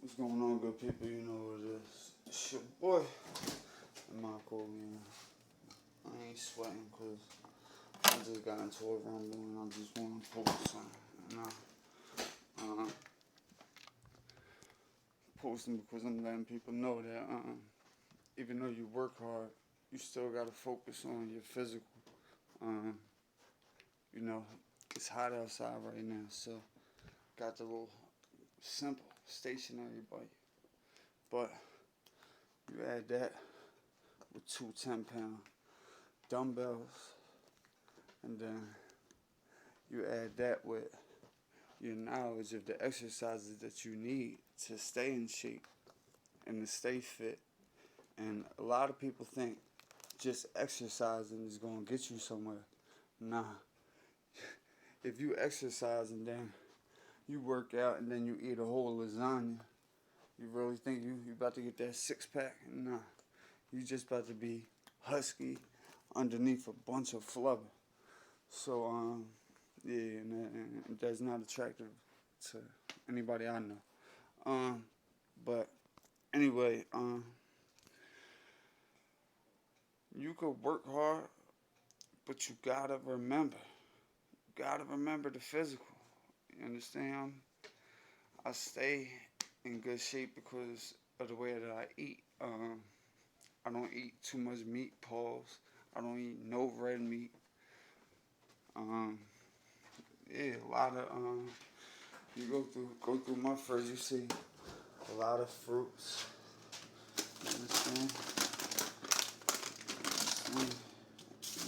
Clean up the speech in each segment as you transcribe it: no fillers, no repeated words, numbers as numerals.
What's going on, good people? You know what it is. It's your boy, M-I-Corleone. I ain't sweating because I just got into a rumble and I just want to post something. And posting because I'm letting people know that even though you work hard, you still got to focus on your physical. You know, it's hot outside right now, so got the little simple stationary bike. But you add that with 2 10-pound dumbbells, and then you add that with your knowledge of the exercises that you need to stay in shape and to stay fit. And a lot of people think just exercising is going to get you somewhere. Nah. If you exercise and then you work out and then you eat a whole lasagna, you really think you about to get that 6-pack? Nah. You just about to be husky underneath a bunch of flubber. So, yeah, and that's not attractive to anybody I know. But anyway, you could work hard, but you gotta remember the physical. You understand? I stay in good shape because of the way that I eat. I don't eat too much meat, pause. I don't eat no red meat. Yeah, a lot of you go through my fridge, you see a lot of fruits. You understand?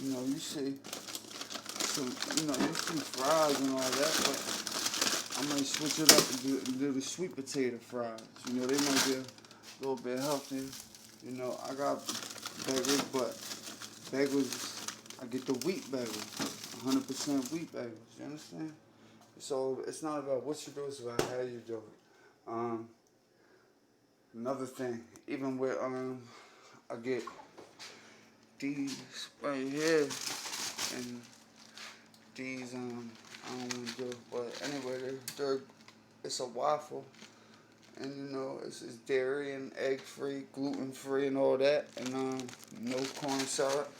You know, you see some, you see fries and all that, but I might switch it up and do the sweet potato fries. You know, they might be a little bit healthier. You know, I got bagels, but bagels, I get the wheat bagels, 100% wheat bagels. You understand? So it's not about what you do, it's about how you do it. Another thing, even with I get these right here, and these I don't want to do, but anyway, it's a waffle, and you know it's dairy and egg free, gluten free, and all that, and no corn syrup.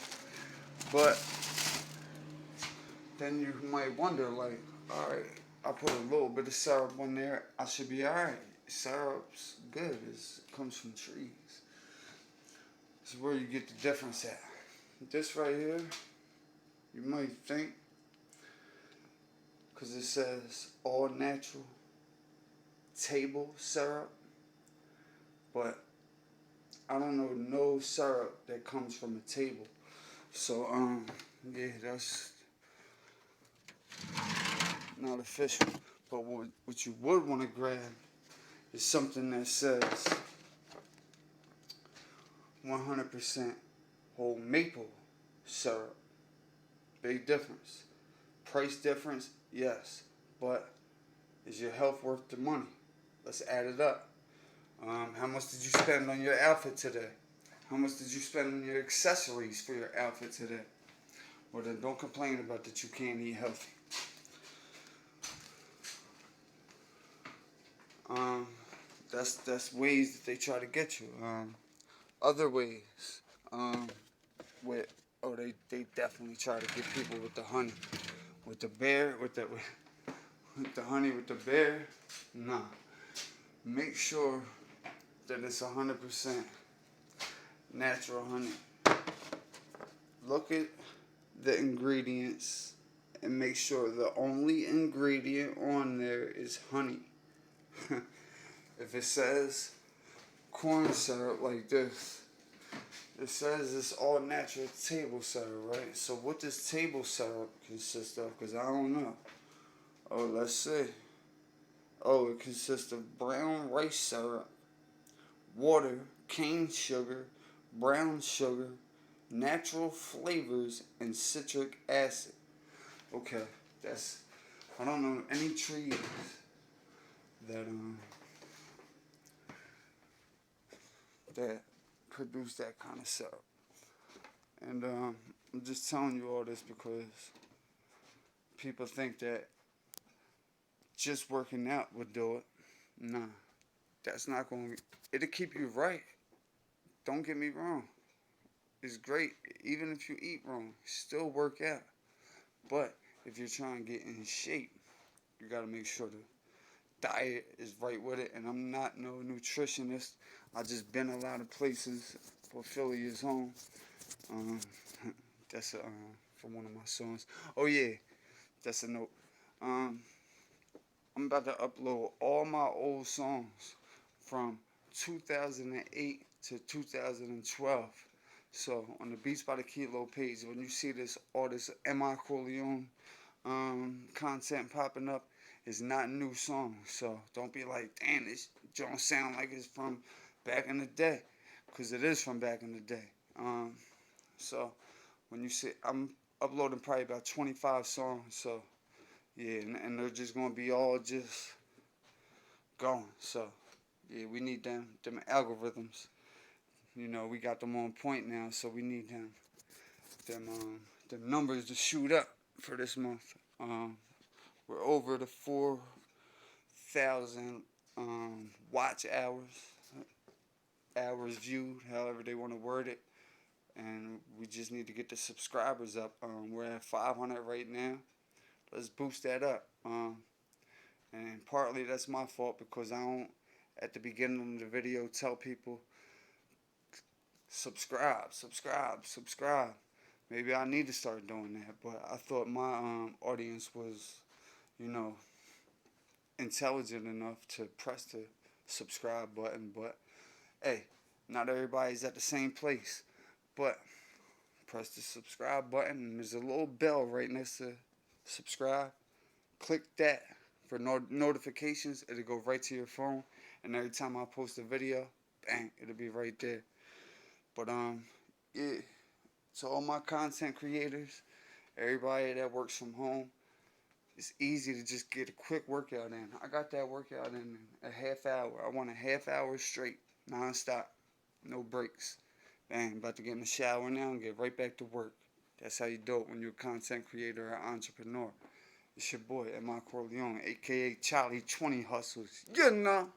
But then you might wonder, like, all right, I put a little bit of syrup on there, I should be all right. Syrup's good. It comes from trees. This is where you get the difference at. This right here, you might think, because it says all natural table syrup, but I don't know no syrup that comes from a table. So yeah, that's not official. But what you would want to grab is something that says 100% whole maple syrup. Big difference. Price difference, yes, but is your health worth the money? Let's add it up. How much did you spend on your outfit today? How much did you spend on your accessories for your outfit today? Well, then don't complain about that you can't eat healthy. That's ways that they try to get you. Other ways, they definitely try to get people with the honey, with the bear, with the honey with the bear. Nah, make sure that it's 100% natural honey. Look at the ingredients and make sure the only ingredient on there is honey. If it says corn syrup like this, it says it's all natural table syrup, right? So what does table syrup consist of? Because I don't know. Oh, let's see. Oh, it consists of brown rice syrup, water, cane sugar, brown sugar, natural flavors, and citric acid. Okay, I don't know any trees that produce that kind of syrup. And I'm just telling you all this because people think that just working out would do it. Nah. that's not going to, it'll keep you right. Don't get me wrong. It's great. Even if you eat wrong, still work out. But if you're trying to get in shape, you got to make sure the diet is right with it. And I'm not no nutritionist. I just been a lot of places, but Philly is home. Um, that's from one of my songs. Oh yeah, that's a note. Um, I'm about to upload all my old songs from 2008 to 2012. So on the Beats by the Kilo page, when you see this all this M-I-Corleone content popping up, it's not new songs. So don't be like, damn, this don't sound like it's from back in the day, because it is from back in the day. So when you see, I'm uploading probably about 25 songs. So yeah, and they're just gonna be all just going. So yeah, we need them algorithms. You know, we got them on point now, so we need them numbers to shoot up for this month. We're over the 4,000 watch hours viewed, however they want to word it, and we just need to get the subscribers up. We're at 500 right now. Let's boost that up. And partly that's my fault, because I don't, at the beginning of the video, tell people subscribe. Maybe I need to start doing that, but I thought my audience was, you know, intelligent enough to press the subscribe button. But hey, not everybody's at the same place. But press the subscribe button, and there's a little bell right next to subscribe. Click that for notifications. It'll go right to your phone, and every time I post a video, bang, it'll be right there. But yeah, to all my content creators, everybody that works from home, it's easy to just get a quick workout in. I got that workout in a half hour. I want a half hour straight, non-stop, no breaks. Bang, about to get in the shower now and get right back to work. That's how you do it when you're a content creator or entrepreneur. It's your boy, M-I-Corleone, a.k.a. Charlie 20 Hustles. You know.